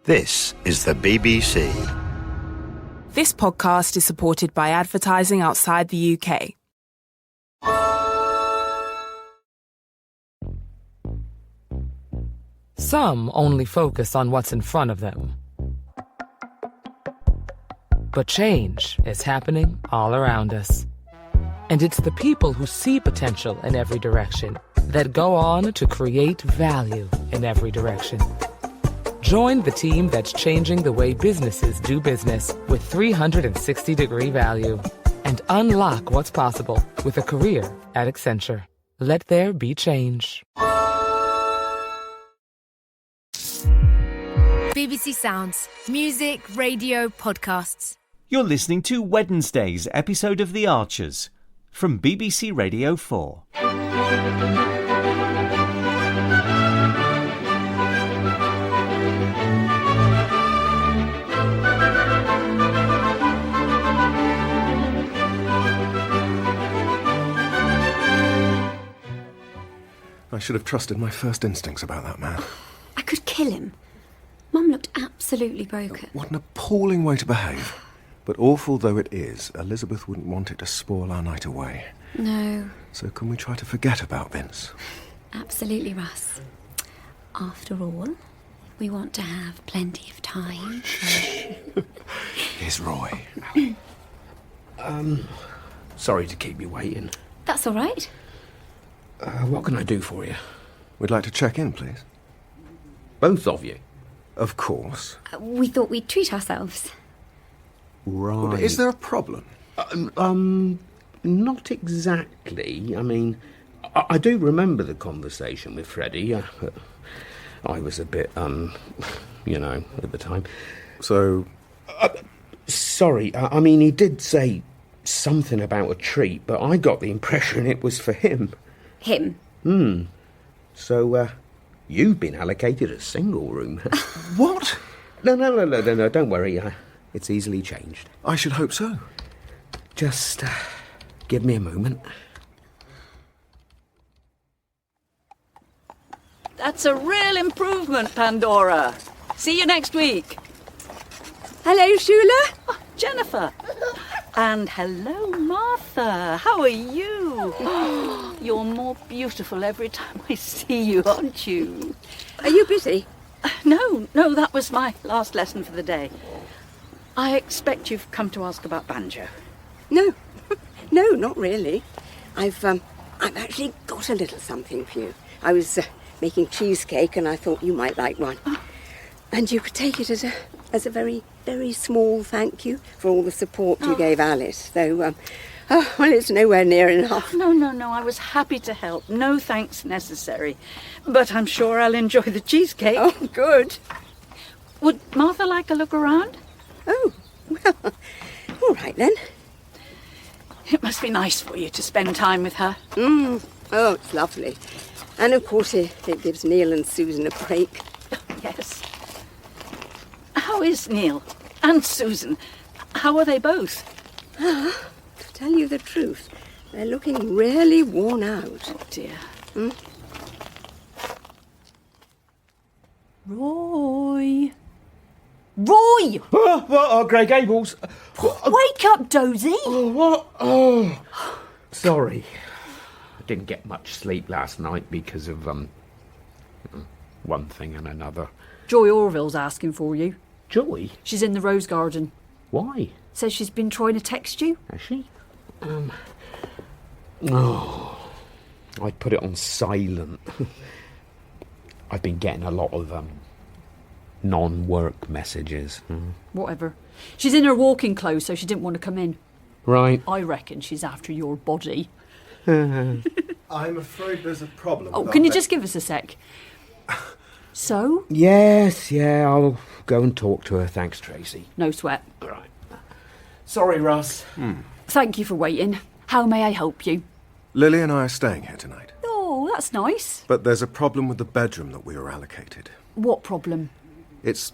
This is the BBC. This podcast is supported by advertising outside the UK. Some only focus on what's in front of them. But change is happening all around us. And it's the people who see potential in every direction that go on to create value in every direction. Join the team that's changing the way businesses do business with 360-degree value. And unlock what's possible with a career at Accenture. Let there be change. BBC Sounds. Music, radio, podcasts. You're listening to Wednesday's episode of The Archers from BBC Radio 4. I should have trusted my first instincts about that man. I could kill him. Mum looked absolutely broken. What an appalling way to behave. But awful though it is, Elizabeth wouldn't want it to spoil our night away. No. So can we try to forget about Vince? Absolutely, Russ. After all, we want to have plenty of time. Here's Roy. Sorry to keep you waiting. That's all right. What can I do for you? We'd like to check in, please. Both of you? Of course. We thought we'd treat ourselves. Right. Is there a problem? Not exactly. I mean, I do remember the conversation with Freddie. I was a bit, at the time. So? Sorry, I mean, he did say something about a treat, but I got the impression it was for him. Him? So, you've been allocated a single room. What? No, don't worry. It's easily changed. I should hope so. Just give me a moment. That's a real improvement, Pandora. See you next week. Hello, Shula. Oh, Jennifer. And hello, Martha. How are you? You're more beautiful every time I see you, aren't you? Are you busy? No, that was my last lesson for the day. I expect you've come to ask about banjo. No, not really. I've actually got a little something for you. I was making cheesecake and I thought you might like one. Oh. And you could take it as a very, very small thank you for all the support you gave Alice. Though, it's nowhere near enough. No, I was happy to help. No thanks necessary. But I'm sure I'll enjoy the cheesecake. Oh, good. Would Martha like a look around? Oh, well, all right then. It must be nice for you to spend time with her. Oh, it's lovely. And of course it gives Neil and Susan a break. Yes. How is Neil and Susan? How are they both? To tell you the truth, they're looking really worn out. Oh, dear. Roy! Grey Gables. Wake up, dozing! What? Oh, sorry. I didn't get much sleep last night because of, one thing and another. Joy Orville's asking for you. Joy? She's in the rose garden. Why? Says she's been trying to text you. Has she? I put it on silent. I've been getting a lot of, non-work messages. Whatever. She's in her walking clothes, so she didn't want to come in. Right. I reckon she's after your body. I'm afraid there's a problem. Oh, can you just give us a sec? So? Yes, I'll go and talk to her. Thanks, Tracy. No sweat. Right. Sorry, Russ. Thank you for waiting. How may I help you? Lily and I are staying here tonight. Oh, that's nice. But there's a problem with the bedroom that we were allocated. What problem? It's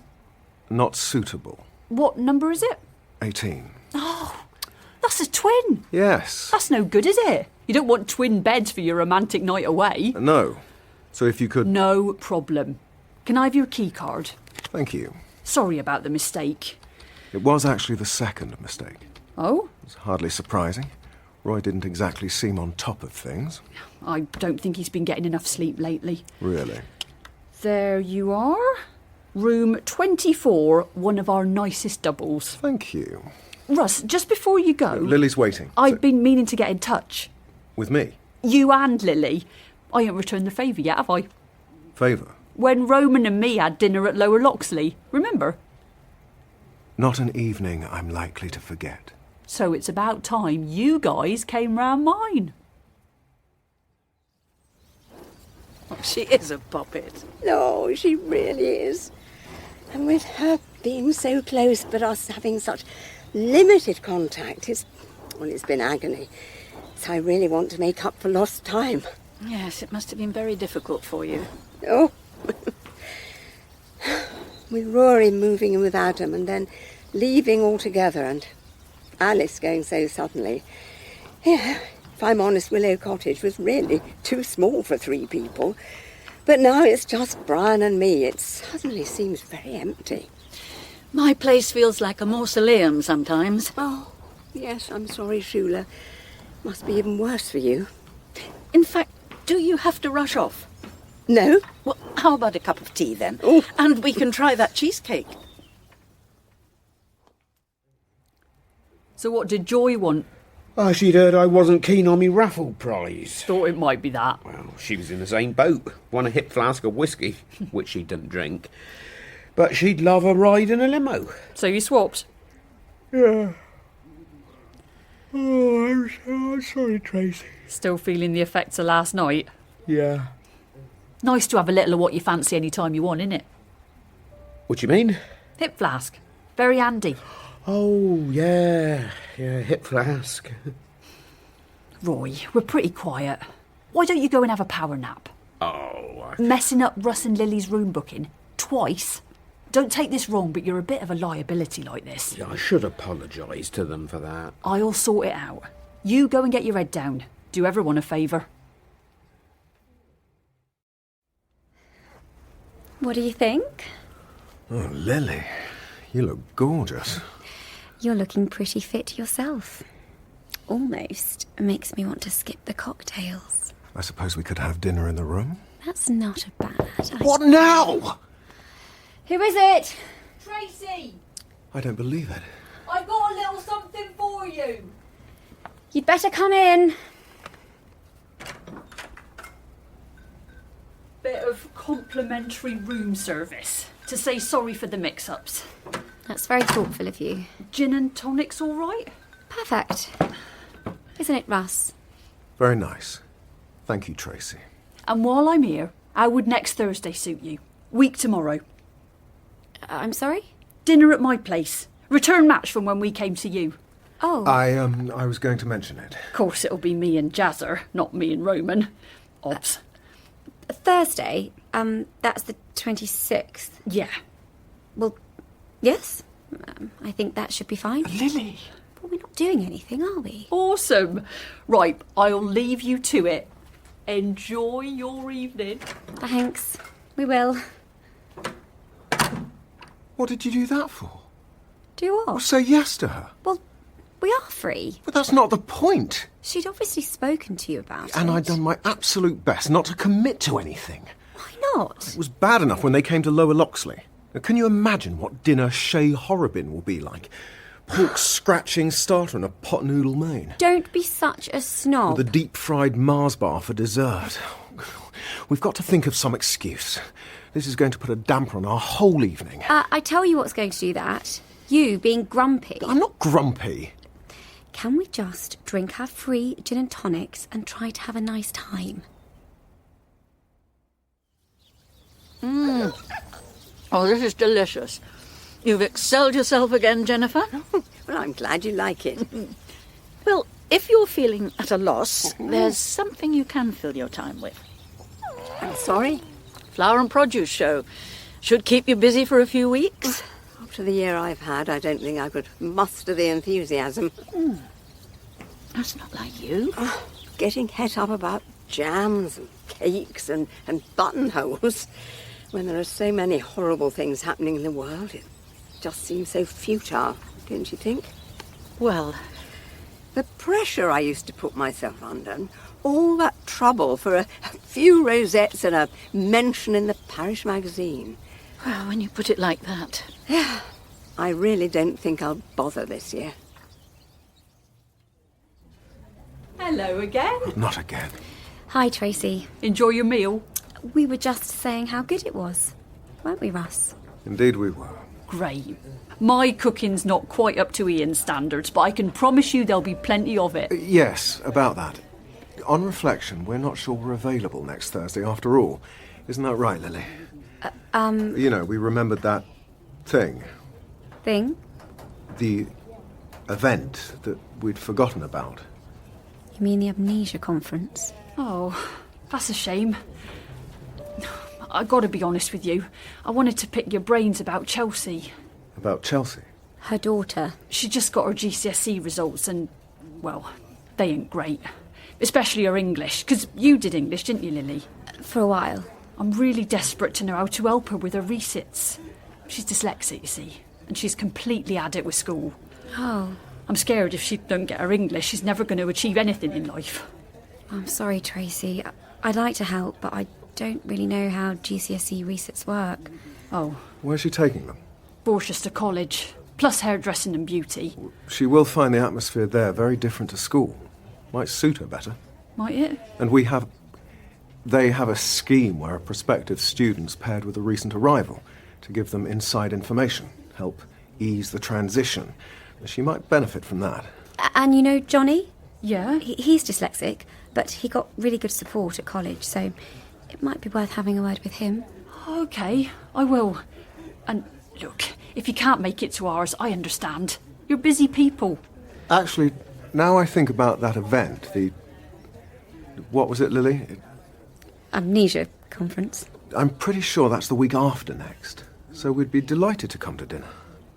not suitable. What number is it? 18. Oh, that's a twin. Yes. That's no good, is it? You don't want twin beds for your romantic night away. No. So if you could... No problem. Can I have your key card? Thank you. Sorry about the mistake. It was actually the second mistake. Oh? It's hardly surprising. Roy didn't exactly seem on top of things. I don't think he's been getting enough sleep lately. Really? There you are. Room 24, one of our nicest doubles. Thank you. Russ, just before you go... Lily's waiting. I've been meaning to get in touch. With me? You and Lily. I ain't returned the favour yet, have I? Favour? When Roman and me had dinner at Lower Loxley, remember? Not an evening I'm likely to forget. So it's about time you guys came round mine. Oh, she is a poppet. No, she really is. And with her being so close but us having such limited contact, it's been agony. So I really want to make up for lost time. Yes, it must have been very difficult for you. Oh. With Rory moving in with Adam and then leaving altogether and Alice going so suddenly. Yeah, if I'm honest, Willow Cottage was really too small for 3 people. But now it's just Brian and me. It suddenly seems very empty. My place feels like a mausoleum sometimes. Oh, yes, I'm sorry, Shula. Must be even worse for you. In fact, do you have to rush off? No. Well, how about a cup of tea then? Ooh. And we can try that cheesecake. So what did Joy want? She'd heard I wasn't keen on me raffle prize. Thought it might be that. Well, she was in the same boat. Won a hip flask of whiskey, which she didn't drink. But she'd love a ride in a limo. So you swapped? Yeah. Oh, I'm sorry, Tracy. Still feeling the effects of last night? Yeah. Nice to have a little of what you fancy any time you want, innit? What do you mean? Hip flask. Very handy. Oh, yeah, hip flask. Roy, we're pretty quiet. Why don't you go and have a power nap? Oh, Messing up Russ and Lily's room booking twice. Don't take this wrong, but you're a bit of a liability like this. Yeah, I should apologise to them for that. I'll sort it out. You go and get your head down. Do everyone a favour. What do you think? Oh, Lily, you look gorgeous. You're looking pretty fit yourself. Almost makes me want to skip the cocktails. I suppose we could have dinner in the room? That's not a bad idea. What now? Who is it? Tracy! I don't believe it. I've got a little something for you. You'd better come in. Bit of complimentary room service to say sorry for the mix-ups. That's very thoughtful of you. Gin and tonic's all right? Perfect. Isn't it, Russ? Very nice. Thank you, Tracy. And while I'm here, how would next Thursday suit you? Week tomorrow. I'm sorry? Dinner at my place. Return match from when we came to you. Oh. I was going to mention it. Of course it'll be me and Jazzer, not me and Roman. Obs. Thursday? That's the 26th. Yeah. Well, yes. I think that should be fine. Lily! Well, we're not doing anything, are we? Awesome. Right, I'll leave you to it. Enjoy your evening. Thanks. We will. What did you do that for? Do what? Well, say yes to her. Well, we are free. But that's not the point. She'd obviously spoken to you about it. And I'd done my absolute best not to commit to anything. Why not? It was bad enough when they came to Lower Loxley. Now, can you imagine what dinner Shea Horrobin will be like? Pork scratching starter and a pot noodle main. Don't be such a snob. With a deep-fried Mars bar for dessert. We've got to think of some excuse. This is going to put a damper on our whole evening. I tell you what's going to do that. You being grumpy. I'm not grumpy. Can we just drink our free gin and tonics and try to have a nice time? Oh, this is delicious. You've excelled yourself again, Jennifer. Well, I'm glad you like it. Well, if you're feeling at a loss, there's something you can fill your time with. I'm sorry. Flower and produce show. Should keep you busy for a few weeks. After the year I've had, I don't think I could muster the enthusiasm. That's not like you. Getting het up about jams and cakes and buttonholes. When there are so many horrible things happening in the world, it just seems so futile, don't you think? Well, the pressure I used to put myself under, and all that trouble for a few rosettes and a mention in the parish magazine. well, when you put it like that. Yeah, I really don't think I'll bother this year. Hello again. Not again. Hi, Tracy. Enjoy your meal. We were just saying how good it was, weren't we, Russ? Indeed we were. Great. My cooking's not quite up to Ian's standards, but I can promise you there'll be plenty of it. Yes, about that. On reflection, we're not sure we're available next Thursday after all. Isn't that right, Lily? You know, we remembered that thing. Thing? The event that we'd forgotten about. You mean the amnesia conference? Oh, that's a shame. I gotta be honest with you. I wanted to pick your brains about Chelsea. About Chelsea? Her daughter. She just got her GCSE results and, well, they ain't great. Especially her English, because you did English, didn't you, Lily? For a while. I'm really desperate to know how to help her with her resits. She's dyslexic, you see, and she's completely had it with school. Oh. I'm scared if she don't get her English, she's never going to achieve anything in life. I'm sorry, Tracy. I'd like to help, but I don't really know how GCSE resits work. Oh. Where's she taking them? Borchester College, plus hairdressing and beauty. She will find the atmosphere there very different to school. Might suit her better. Might it? And they have a scheme where a prospective student's paired with a recent arrival to give them inside information, help ease the transition. She might benefit from that. And you know Johnny? Yeah? He's dyslexic, but he got really good support at college, so it might be worth having a word with him. OK, I will. And look, if you can't make it to ours, I understand. You're busy people. Actually, now I think about that event, what was it, Lily? Amnesia conference. I'm pretty sure that's the week after next. So we'd be delighted to come to dinner.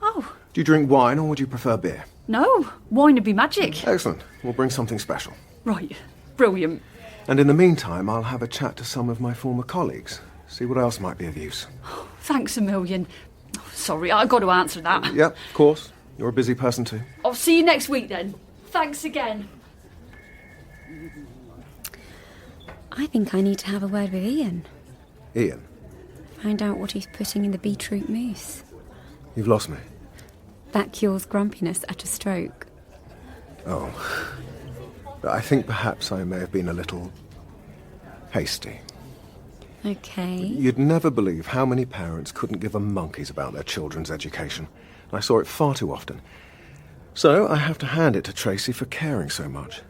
Oh. Do you drink wine or would you prefer beer? No, wine would be magic. Excellent. We'll bring something special. Right, brilliant. And in the meantime, I'll have a chat to some of my former colleagues. See what else might be of use. Thanks a million. Sorry, I've got to answer that. Yep, of course. You're a busy person too. I'll see you next week then. Thanks again. I think I need to have a word with Ian. Ian? Find out what he's putting in the beetroot mousse. You've lost me. That cures grumpiness at a stroke. Oh. I think perhaps I may have been a little hasty. OK. You'd never believe how many parents couldn't give a monkeys about their children's education. I saw it far too often. So I have to hand it to Tracy for caring so much.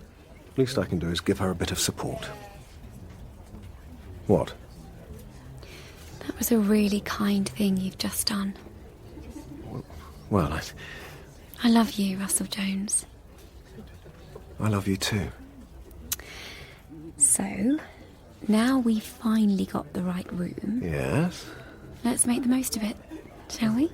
Least I can do is give her a bit of support. What? That was a really kind thing you've just done. Well, I love you, Russell Jones. I love you too. So, now we've finally got the right room. Yes? Let's make the most of it, shall we?